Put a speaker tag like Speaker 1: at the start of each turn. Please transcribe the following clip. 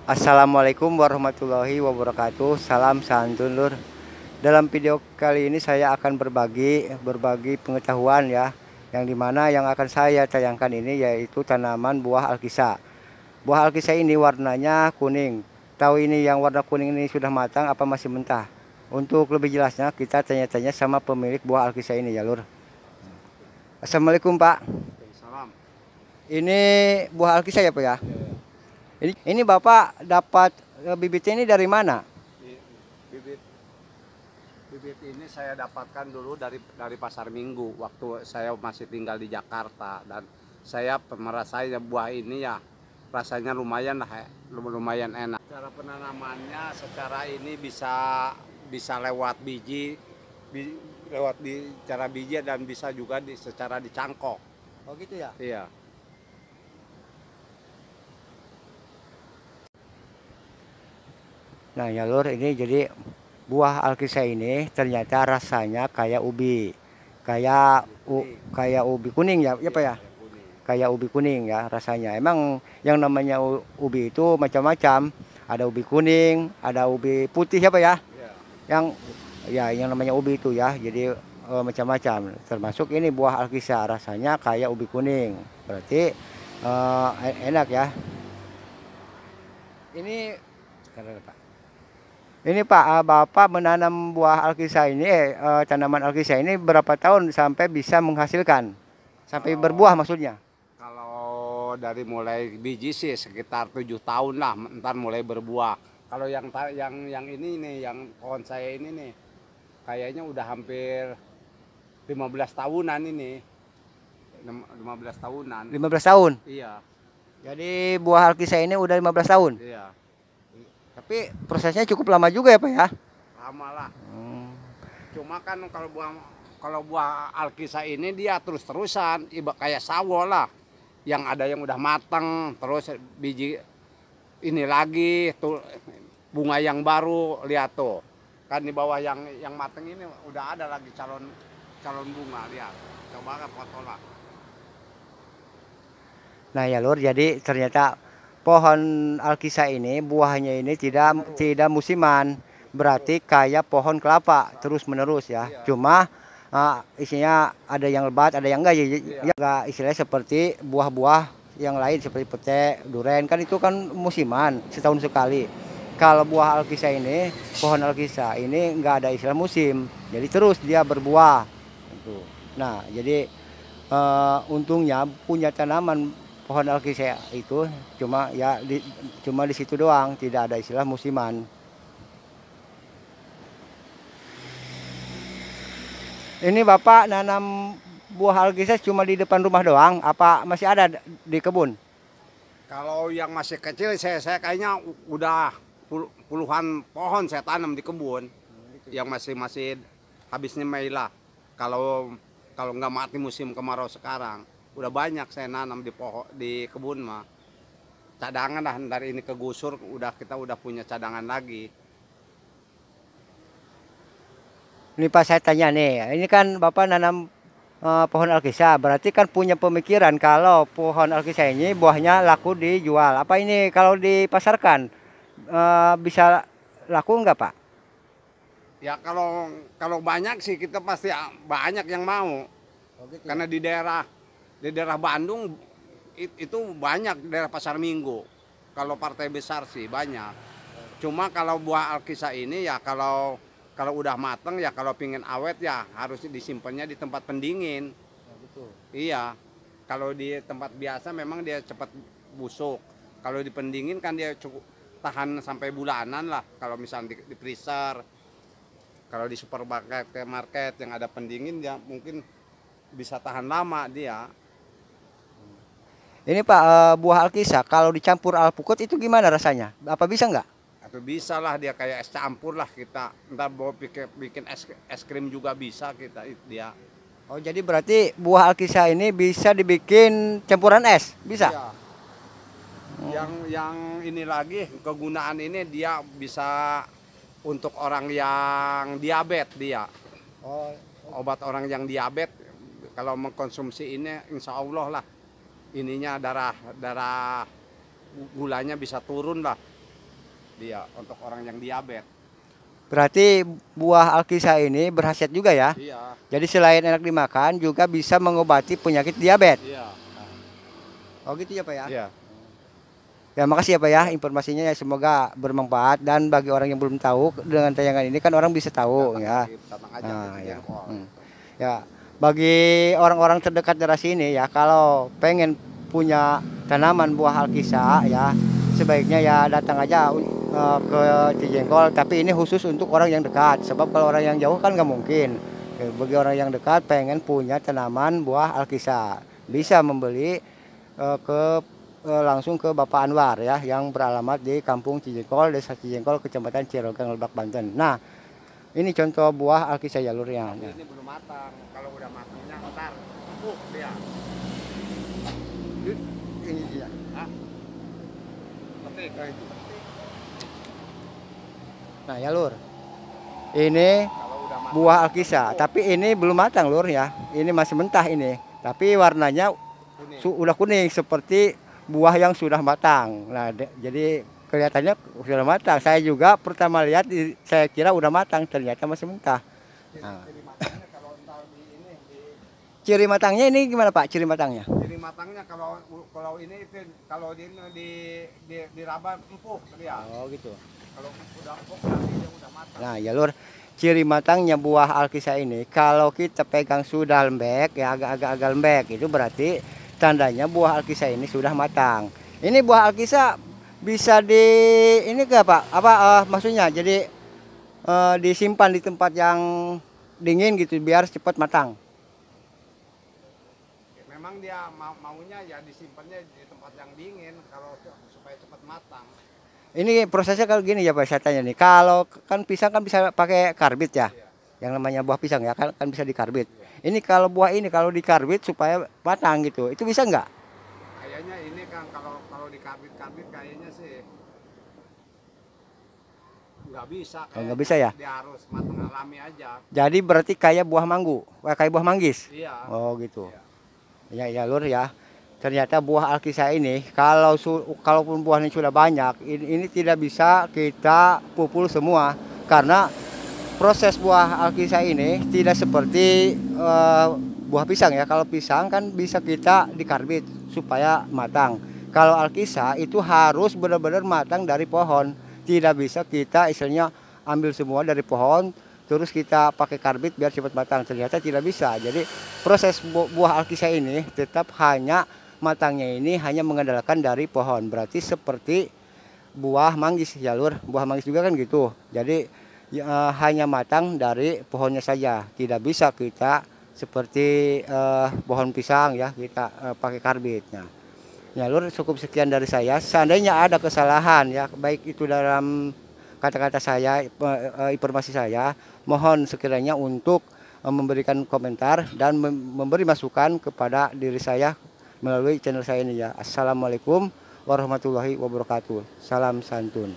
Speaker 1: Assalamualaikum warahmatullahi wabarakatuh. Salam santun lur. Dalam video kali ini saya akan berbagi pengetahuan ya, yang dimana yang akan saya tayangkan ini yaitu tanaman buah alkisa. Buah alkisa ini warnanya kuning. Tahu ini yang warna kuning ini sudah matang apa masih mentah? Untuk lebih jelasnya kita tanya-tanya sama pemilik buah alkisa ini ya lur. Assalamualaikum Pak.
Speaker 2: Salam.
Speaker 1: Ini buah alkisa ya Pak ya? Ini Bapak dapat bibitnya ini dari mana?
Speaker 2: Bibit bibit ini saya dapatkan dulu dari pasar Minggu waktu saya masih tinggal di Jakarta, dan saya merasa buah ini ya rasanya lumayan lah, lumayan enak. Cara penanamannya secara ini bisa bisa lewat biji, cara biji, dan bisa juga secara dicangkok.
Speaker 1: Oh gitu ya.
Speaker 2: Iya.
Speaker 1: Nah ya lur, ini jadi buah alkisa ini ternyata rasanya kayak ubi, kayak ubi kuning ya, ya Pak ya,
Speaker 2: Kayak kuning.
Speaker 1: kayak ubi kuning ya rasanya. Emang yang namanya ubi itu macam-macam, ada ubi kuning, ada ubi putih ya Pak ya,
Speaker 2: Iya.
Speaker 1: yang yang namanya ubi itu ya. Jadi macam-macam. Termasuk ini buah alkisa rasanya kayak ubi kuning, berarti enak ya. Ini karena Pak. Ini Pak, Bapak menanam buah alkisa ini, tanaman alkisa ini berapa tahun sampai bisa menghasilkan? Sampai
Speaker 2: Kalau
Speaker 1: berbuah maksudnya?
Speaker 2: Kalau dari mulai biji sih sekitar 7 tahun lah, ntar mulai berbuah. Kalau yang ini nih, yang pohon saya ini nih, kayaknya udah hampir 15 tahunan ini. 15 tahunan.
Speaker 1: 15 tahun.
Speaker 2: Iya,
Speaker 1: Jadi buah alkisa ini udah 15 tahun.
Speaker 2: iya.
Speaker 1: Tapi prosesnya cukup lama juga ya Pak ya?
Speaker 2: Lama lah.
Speaker 1: Hmm.
Speaker 2: Cuma kan kalau buah alkisa ini dia terus-terusan, kayak sawo lah. Yang ada yang udah matang, terus biji ini lagi tuh, bunga yang baru, lihat tuh. Kan di bawah yang mateng ini udah ada lagi calon calon bunga, lihat. Coba kan foto lah.
Speaker 1: Nah ya lur, jadi ternyata pohon alkisa ini buahnya ini tidak musiman. Berarti kayak pohon kelapa terus menerus ya.
Speaker 2: Iya.
Speaker 1: Cuma isinya ada yang lebat, ada yang enggak ya,
Speaker 2: Iya.
Speaker 1: enggak istilahnya seperti buah-buah yang lain seperti pete, duren kan itu kan musiman setahun sekali. Kalau buah alkisa ini, pohon alkisa ini enggak ada istilah musim. Jadi terus dia berbuah. Gitu. Nah, jadi untungnya punya tanaman pohon alkisea itu cuma di situ doang, tidak ada istilah musiman. Ini Bapak nanam buah alkisea cuma di depan rumah doang, apa masih ada di kebun?
Speaker 2: Kalau yang masih kecil saya kayaknya udah puluhan pohon saya tanam di kebun. Yang masih habisnya Mei lah. Kalau kalau nggak mati musim kemarau sekarang, udah banyak saya nanam di kebun mah. Cadangan lah, dari ini kegusur kita udah punya cadangan lagi.
Speaker 1: Ini Pak saya tanya nih, ini kan Bapak nanam pohon alkisea, berarti kan punya pemikiran kalau pohon alkisea ini buahnya laku dijual. Apa ini kalau dipasarkan bisa laku nggak Pak?
Speaker 2: Ya kalau banyak sih kita pasti banyak yang mau.
Speaker 1: Oh gitu ya.
Speaker 2: Karena di daerah Bandung itu banyak, daerah Pasar Minggu. Kalau partai besar sih banyak. Cuma kalau buah alkisa ini ya kalau udah mateng ya, kalau pingin awet ya harus disimpannya di tempat pendingin.
Speaker 1: Oh, gitu.
Speaker 2: Iya. Kalau di tempat biasa memang dia cepat busuk. Kalau dipendingin kan dia cukup tahan sampai bulanan lah. Kalau misalnya di freezer. Kalau di supermarket market yang ada pendingin ya mungkin bisa tahan lama dia.
Speaker 1: Ini Pak, buah alkisa kalau dicampur alpukat itu gimana rasanya? Apa bisa nggak?
Speaker 2: Atau bisa lah dia kayak es campur lah, kita ntar bawa bikin es krim juga bisa kita dia.
Speaker 1: Oh jadi berarti buah alkisa ini bisa dibikin campuran es, bisa?
Speaker 2: Iya. Yang ini lagi kegunaan ini dia bisa untuk orang yang diabetes dia.
Speaker 1: Oh,
Speaker 2: Obat orang yang diabetes kalau mengkonsumsi ini insya Allah lah ininya darah darah gulanya bisa turun lah. dia untuk orang yang diabetes.
Speaker 1: Berarti buah alkisa ini berkhasiat juga ya.
Speaker 2: Iya.
Speaker 1: Jadi selain enak dimakan juga bisa mengobati penyakit diabetes.
Speaker 2: Iya.
Speaker 1: Oh gitu ya Pak ya.
Speaker 2: Iya.
Speaker 1: Ya makasih ya Pak ya informasinya ya, semoga bermanfaat dan bagi orang yang belum tahu dengan tayangan ini kan orang bisa tahu ya.
Speaker 2: Datang aja
Speaker 1: Nah,
Speaker 2: ke
Speaker 1: ya.
Speaker 2: Cijengkol.
Speaker 1: Ya bagi orang-orang terdekat dari sini ya, kalau pengen punya tanaman buah alkisa ya sebaiknya ya datang aja ke Cijengkol, tapi ini khusus untuk orang yang dekat, sebab kalau orang yang jauh kan nggak mungkin. Bagi orang yang dekat pengen punya tanaman buah alkisa bisa membeli langsung ke Bapak Anwar ya, yang beralamat di Kampung Cijengkol, Desa Cijengkol, Kecamatan Cirogang, Lebak, Banten. Nah, ini contoh buah alkisa jalurnya.
Speaker 2: Ini belum matang. Kalau udah matangnya ntar empuk dia.
Speaker 1: Ini dia.
Speaker 2: Hah? Petik.
Speaker 1: Nah, ya Lur. Ini
Speaker 2: Kalau udah matang
Speaker 1: buah alkisa, tapi ini belum matang Lur ya. Ini masih mentah ini. Tapi warnanya
Speaker 2: kuning.
Speaker 1: udah kuning seperti buah yang sudah matang. Nah, jadi kelihatannya sudah matang. Saya juga pertama lihat saya kira udah matang, ternyata masih mentah. Nah.
Speaker 2: Ciri matangnya kalau ntar di ini
Speaker 1: Ciri matangnya ini gimana Pak? Ciri matangnya?
Speaker 2: ciri matangnya kalau ini itu kalau diraba empuk dia.
Speaker 1: Oh gitu.
Speaker 2: Kalau udah empuk berarti dia udah matang.
Speaker 1: Nah, ya Lur, ciri matangnya buah alkisa ini kalau kita pegang sudah lembek ya, agak-agak lembek, itu berarti tandanya buah alkisa ini sudah matang. Ini buah alkisa bisa ini ke Pak? Maksudnya jadi disimpan di tempat yang dingin gitu biar cepat matang.
Speaker 2: Memang dia maunya ya disimpannya di tempat yang dingin kalau supaya cepat matang.
Speaker 1: Ini prosesnya kalau gini ya Pak, saya tanya nih. Kalau kan pisang kan bisa pakai karbit ya.
Speaker 2: Iya.
Speaker 1: Yang namanya buah pisang ya kan bisa dikarbit. Ini kalau buah ini kalau dikarbit supaya matang gitu. Itu bisa nggak?
Speaker 2: Kayaknya ini kan kalau dikarbit kayaknya sih nggak bisa.
Speaker 1: Oh, nggak bisa ya?
Speaker 2: Dia harus matang alami aja.
Speaker 1: Jadi berarti kayak buah manggu, kayak buah manggis.
Speaker 2: Iya.
Speaker 1: Oh gitu.
Speaker 2: Iya.
Speaker 1: Ya Lur ya. Ternyata buah alkisa ini kalaupun buahnya sudah banyak, ini tidak bisa kita pupul semua karena proses buah alkisa ini tidak seperti buah pisang ya. Kalau pisang kan bisa kita dikarbit supaya matang. Kalau alkisa itu harus benar-benar matang dari pohon. Tidak bisa kita istilahnya ambil semua dari pohon terus kita pakai karbit biar cepat matang. Ternyata tidak bisa. Jadi proses buah alkisa ini tetap hanya matangnya ini hanya mengandalkan dari pohon. Berarti seperti buah manggis ya Lur. Buah manggis juga kan gitu. Jadi hanya matang dari pohonnya saja. Tidak bisa kita seperti pohon pisang ya kita pakai karbitnya. Ya Lur, cukup sekian dari saya. Seandainya ada kesalahan ya, baik itu dalam kata-kata saya, informasi saya, mohon sekiranya untuk memberikan komentar dan memberi masukan kepada diri saya melalui channel saya ini ya. Assalamualaikum warahmatullahi wabarakatuh. Salam santun.